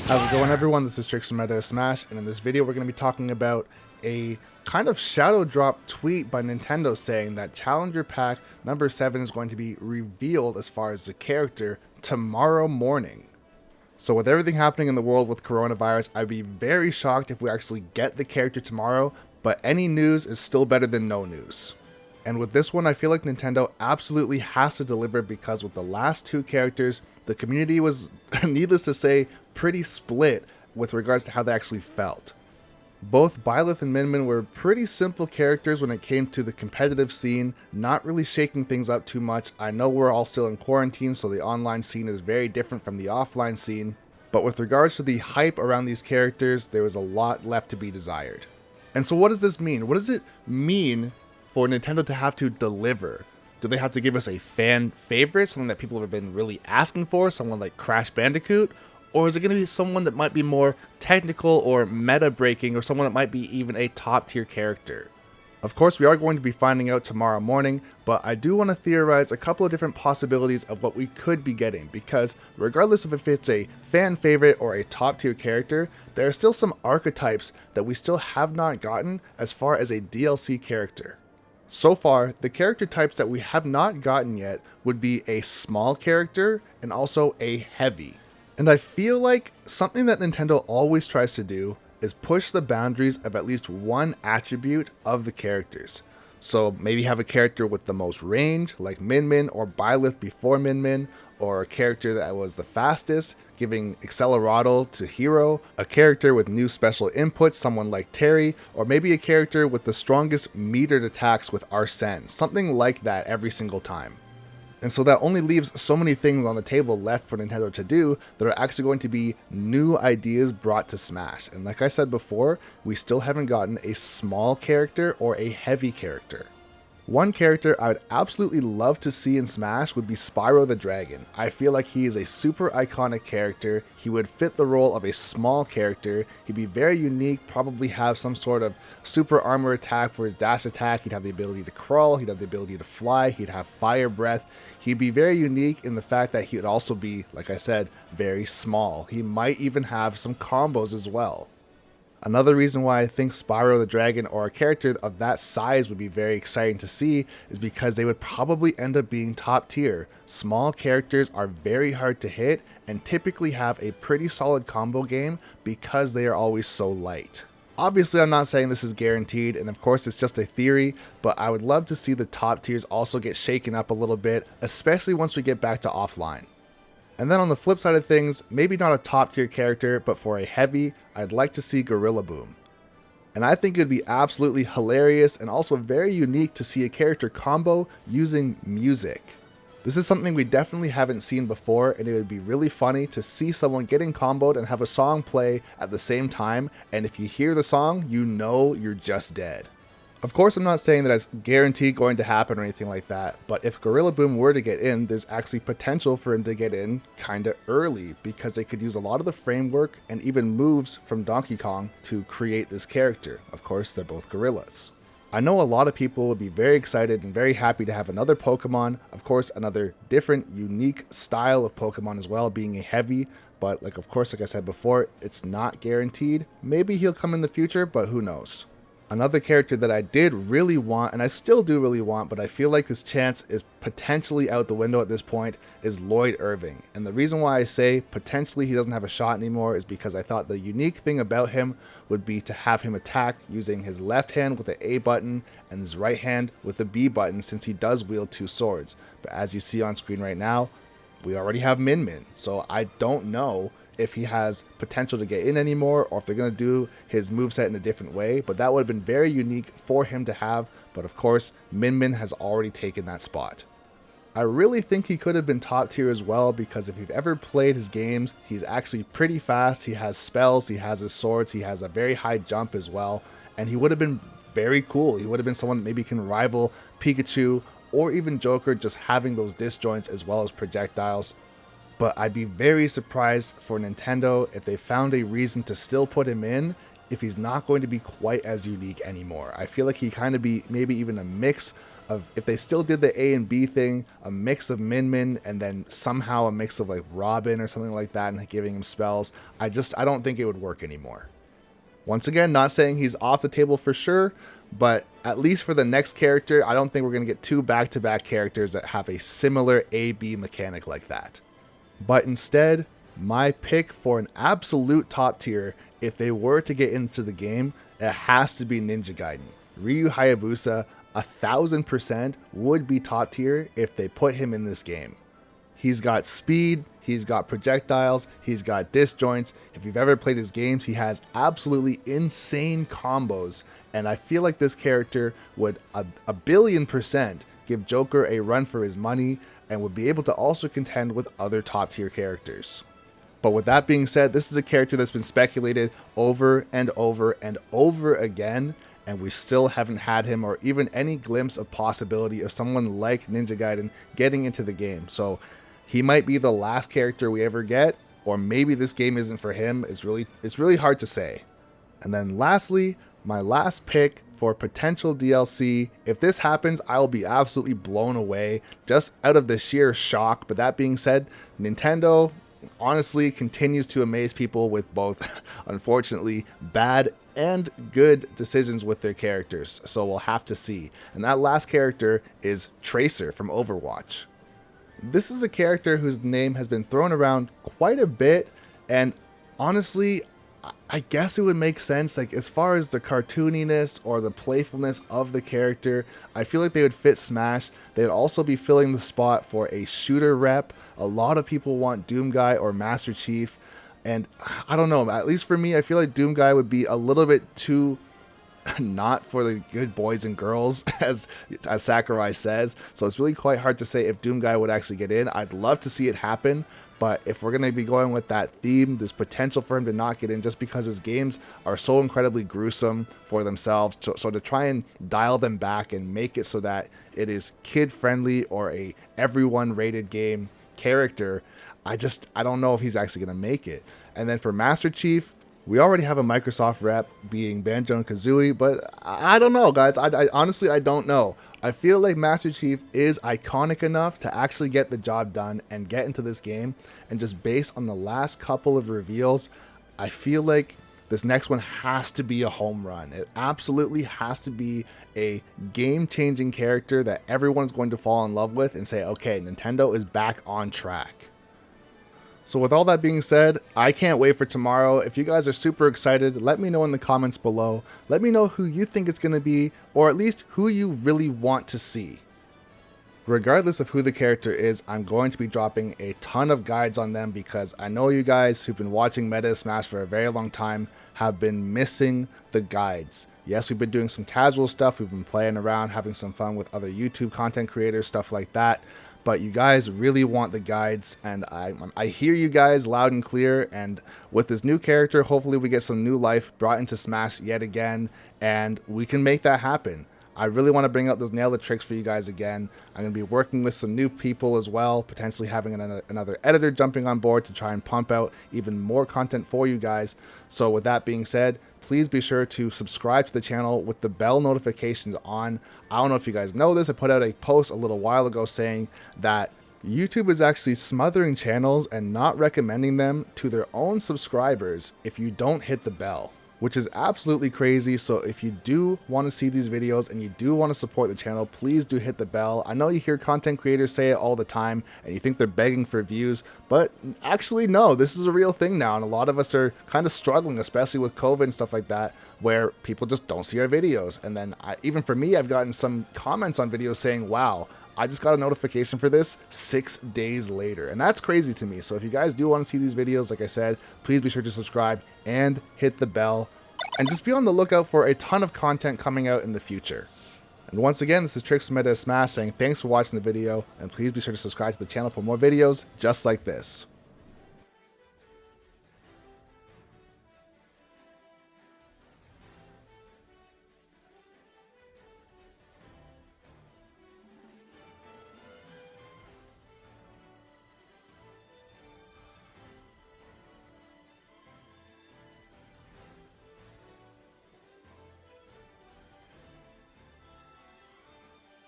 How's it going, everyone? This is Trixx from Maje Smash, and in this video we're going to be talking about a kind of shadow drop tweet by Nintendo saying that Challenger Pack number 7 is going to be revealed as far as the character tomorrow morning. So with everything happening in the world with coronavirus, I'd be very shocked if we actually get the character tomorrow, but any news is still better than no news. And with this one, I feel like Nintendo absolutely has to deliver, because with the last two characters, the community was, needless to say, pretty split with regards to how they actually felt. Both Byleth and Min Min were pretty simple characters when it came to the competitive scene, not really shaking things up too much. I know we're all still in quarantine, so the online scene is very different from the offline scene, but with regards to the hype around these characters, there was a lot left to be desired. And so what does this mean? What does it mean for Nintendo to have to deliver? Do they have to give us a fan favorite, something that people have been really asking for, someone like Crash Bandicoot? Or is it going to be someone that might be more technical or meta breaking, or someone that might be even a top tier character? Of course, we are going to be finding out tomorrow morning, but I do want to theorize a couple of different possibilities of what we could be getting, because regardless of if it's a fan favorite or a top tier character, there are still some archetypes that we still have not gotten as far as a DLC character. So far, the character types that we have not gotten yet would be a small character and also a heavy. And I feel like something that Nintendo always tries to do is push the boundaries of at least one attribute of the characters. So maybe have a character with the most range, like Min Min or Byleth before Min Min, or a character that was the fastest, giving Acceleratl to Hero, a character with new special inputs, someone like Terry, or maybe a character with the strongest metered attacks with Arsene, something like that every single time. And so that only leaves so many things on the table left for Nintendo to do that are actually going to be new ideas brought to Smash. And like I said before, we still haven't gotten a small character or a heavy character. One character I would absolutely love to see in Smash would be Spyro the Dragon. I feel like he is a super iconic character. He would fit the role of a small character. He'd be very unique, probably have some sort of super armor attack for his dash attack. He'd have the ability to crawl, he'd have the ability to fly, he'd have fire breath. He'd be very unique in the fact that he would also be, like I said, very small. He might even have some combos as well. Another reason why I think Spyro the Dragon or a character of that size would be very exciting to see is because they would probably end up being top tier. Small characters are very hard to hit and typically have a pretty solid combo game because they are always so light. Obviously, I'm not saying this is guaranteed, and of course it's just a theory, but I would love to see the top tiers also get shaken up a little bit, especially once we get back to offline. And then on the flip side of things, maybe not a top tier character, but for a heavy, I'd like to see Gorilla Boom. And I think it would be absolutely hilarious and also very unique to see a character combo using music. This is something we definitely haven't seen before, and it would be really funny to see someone getting comboed and have a song play at the same time, and if you hear the song, you know you're just dead. Of course, I'm not saying that it's guaranteed going to happen or anything like that, but if Gorilla Boom were to get in, there's actually potential for him to get in kinda early, because they could use a lot of the framework and even moves from Donkey Kong to create this character. Of course, they're both gorillas. I know a lot of people would be very excited and very happy to have another Pokemon, of course another different, unique style of Pokemon as well, being a heavy, but like I said before, it's not guaranteed. Maybe he'll come in the future, but who knows. Another character that I did really want, and I still do really want, but I feel like his chance is potentially out the window at this point, is Lloyd Irving. And the reason why I say potentially he doesn't have a shot anymore is because I thought the unique thing about him would be to have him attack using his left hand with the A button and his right hand with the B button, since he does wield two swords. But as you see on screen right now, we already have Min Min, so I don't know if he has potential to get in anymore, or if they're going to do his moveset in a different way, but that would have been very unique for him to have. But of course, Min Min has already taken that spot. I really think he could have been top tier as well, because if you've ever played his games, he's actually pretty fast, he has spells, he has his swords, he has a very high jump as well, and he would have been very cool. He would have been someone that maybe can rival Pikachu or even Joker, just having those disjoints as well as projectiles. But I'd be very surprised for Nintendo if they found a reason to still put him in if he's not going to be quite as unique anymore. I feel like he kind of be maybe even a mix of if they still did the A and B thing, a mix of Min, and then somehow a mix of like Robin or something like that and giving him spells, I don't think it would work anymore. Once again, not saying he's off the table for sure, but at least for the next character, I don't think we're going to get two back-to-back characters that have a similar A-B mechanic like that. But instead, my pick for an absolute top tier, if they were to get into the game, it has to be Ninja Gaiden. Ryu Hayabusa, 1000% would be top tier if they put him in this game. He's got speed, he's got projectiles, he's got disjoints. If you've ever played his games, he has absolutely insane combos. And I feel like this character would a billion% give Joker a run for his money and would be able to also contend with other top tier characters. But with that being said, this is a character that's been speculated over and over and over again, and we still haven't had him or even any glimpse of possibility of someone like Ninja Gaiden getting into the game. So he might be the last character we ever get, or maybe this game isn't for him. It's really hard to say. And then lastly, my last pick for potential DLC. If this happens, I will be absolutely blown away just out of the sheer shock. But that being said, Nintendo honestly continues to amaze people with both, unfortunately, bad and good decisions with their characters. So we'll have to see. And that last character is Tracer from Overwatch. This is a character whose name has been thrown around quite a bit, and honestly, I guess it would make sense, like as far as the cartooniness or the playfulness of the character, I feel like they would fit Smash. They would also be filling the spot for a shooter rep. A lot of people want Doomguy or Master Chief, and I don't know, at least for me, I feel like Doomguy would be a little bit too not for the good boys and girls, as Sakurai says. So it's really quite hard to say if Doomguy would actually get in. I'd love to see it happen, but if we're going to be going with that theme, there's potential for him to not get in just because his games are so incredibly gruesome for themselves. So to try and dial them back and make it so that it is kid-friendly or a everyone rated game character, I don't know if he's actually going to make it. And then for Master Chief, we already have a Microsoft rep being Banjo and Kazooie, but I don't know, guys. I honestly, I don't know. I feel like Master Chief is iconic enough to actually get the job done and get into this game. And just based on the last couple of reveals, I feel like this next one has to be a home run. It absolutely has to be a game-changing character that everyone's going to fall in love with and say, okay, Nintendo is back on track. So with all that being said, I can't wait for tomorrow. If you guys are super excited, let me know in the comments below. Let me know who you think it's going to be, or at least who you really want to see. Regardless of who the character is, I'm going to be dropping a ton of guides on them because I know you guys who've been watching Meta Smash for a very long time have been missing the guides. Yes, we've been doing some casual stuff. We've been playing around, having some fun with other YouTube content creators, stuff like that. But you guys really want the guides, and I hear you guys loud and clear. And with this new character, hopefully we get some new life brought into Smash yet again, and we can make that happen. I really want to bring out those Nail the Tricks for you guys again. I'm going to be working with some new people as well, potentially having another editor jumping on board to try and pump out even more content for you guys. So with that being said, please be sure to subscribe to the channel with the bell notifications on. I don't know if you guys know this. I put out a post a little while ago saying that YouTube is actually smothering channels and not recommending them to their own subscribers if you don't hit the bell, which is absolutely crazy. So if you do want to see these videos and you do want to support the channel, please do hit the bell. I know you hear content creators say it all the time and you think they're begging for views, but actually no, this is a real thing now. And a lot of us are kind of struggling, especially with COVID and stuff like that, where people just don't see our videos. And then even for me, I've gotten some comments on videos saying, wow, I just got a notification for this 6 days later. And that's crazy to me. So if you guys do want to see these videos, like I said, please be sure to subscribe and hit the bell. And just be on the lookout for a ton of content coming out in the future. And once again, this is Trixx from Meta Smash saying thanks for watching the video. And please be sure to subscribe to the channel for more videos just like this.